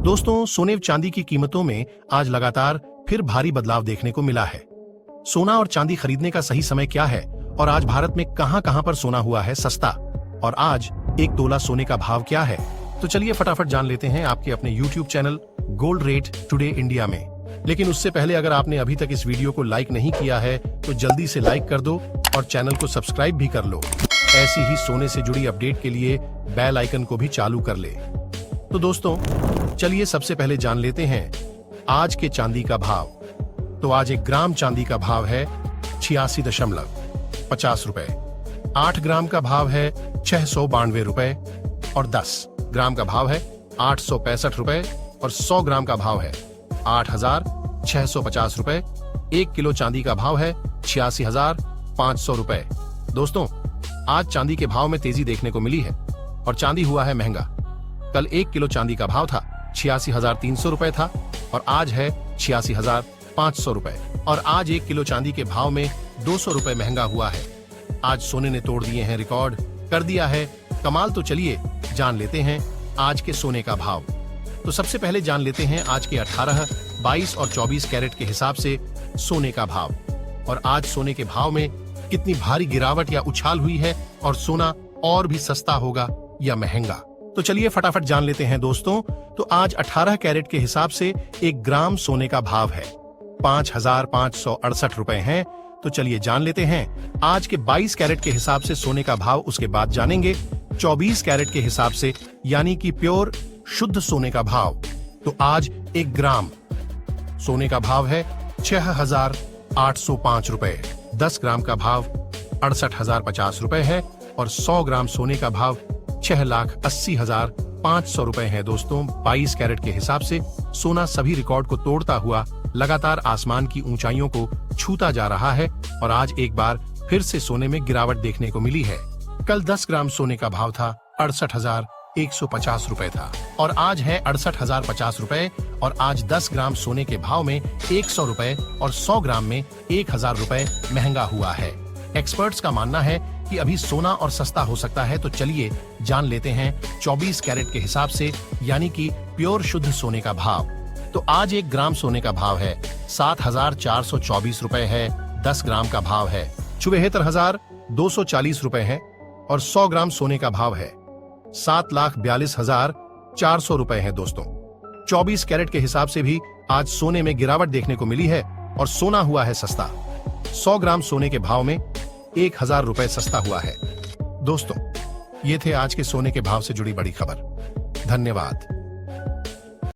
दोस्तों, सोने चांदी की कीमतों में आज लगातार फिर भारी बदलाव देखने को मिला है। सोना और चांदी खरीदने का सही समय क्या है और आज भारत में कहां-कहां पर सोना हुआ है सस्ता और आज एक तोला सोने का भाव क्या है, तो चलिए फटाफट जान लेते हैं आपके अपने YouTube channel gold rate today India में। लेकिन उससे पहले अगर आपने अभी तक इस वीडियो को लाइक नहीं किया है तो जल्दी से लाइक कर दो और चैनल को सब्सक्राइब भी कर लो। ऐसी ही सोने से जुड़ी अपडेट के लिए बेल आइकन को भी चालू कर ले। तो दोस्तों, चलिए सबसे पहले जान लेते हैं आज के चांदी का भाव। तो आज 1 ग्राम चांदी का भाव है 86.50 रुपए, 8 ग्राम का भाव है 692 रुपए और 10 ग्राम का भाव है 865 रुपए और 100 ग्राम का भाव है 8,650 रुपए। 1 किलो चांदी का भाव है 86,500 रुपए। दोस्तों, आज चांदी के भाव में तेजी देखने को मिली है और चांदी हुआ है महंगा। कल 1 किलो चांदी का भाव था 86,300 रुपए था और आज है 86,500 रुपए और आज 1 किलो चांदी के भाव में 200 रुपए महंगा हुआ है। आज सोने ने तोड़ दिए हैं रिकॉर्ड, कर दिया है कमाल। तो चलिए जान लेते हैं आज के सोने का भाव। तो सबसे पहले जान लेते हैं आज के 18, 22 और 24 कैरेट के हिसाब से सोने का भाव और आज सोने के भाव में कितनी भारी गिरावट या उछाल हुई है और सोना और भी सस्ता होगा या महंगा। तो चलिए फटाफट जान लेते हैं दोस्तों। तो आज 18 कैरेट के हिसाब से 1 ग्राम सोने का भाव है 5,568 रुपए हैं। तो चलिए जान लेते हैं आज के 22 कैरेट के हिसाब से सोने का भाव, उसके बाद जानेंगे 24 कैरेट के हिसाब से यानी कि प्योर शुद्ध सोने का भाव। तो आज 1 ग्राम सोने का भाव है 6,805 रुपए, 10 ग्राम का भाव 68,050 रुपए है और 100 ग्राम सोने का भाव 6,80,500 रुपए है। दोस्तों, 22 कैरेट के हिसाब से सोना सभी रिकॉर्ड को तोड़ता हुआ लगातार आसमान की ऊंचाइयों को छूता जा रहा है और आज एक बार फिर से सोने में गिरावट देखने को मिली है। कल 10 ग्राम सोने का भाव था 68,150 रुपए था और आज है 68,050 रुपए और आज 10 ग्राम सोने के भाव में 100 रुपए और 100 ग्राम में 1,000 रुपए महंगा हुआ है। एक्सपर्ट्स का मानना है कि अभी सोना और सस्ता हो सकता है। तो चलिए जान लेते हैं 24 कैरेट के हिसाब से यानी कि प्योर शुद्ध सोने का भाव। तो आज 1 ग्राम सोने का भाव है 7,424 रुपए है, 10 ग्राम का भाव है 74,240 रुपए है और 100 ग्राम सोने का भाव है 7,42,400 रुपए है। दोस्तों, 24 कैरेट के हिसाब से भी आज सोने में गिरावट देखने को मिली है और सोना हुआ है सस्ता। 100 ग्राम सोने के भाव में 1,000 रुपए सस्ता हुआ है। दोस्तों, ये थे आज के सोने के भाव से जुड़ी बड़ी खबर। धन्यवाद।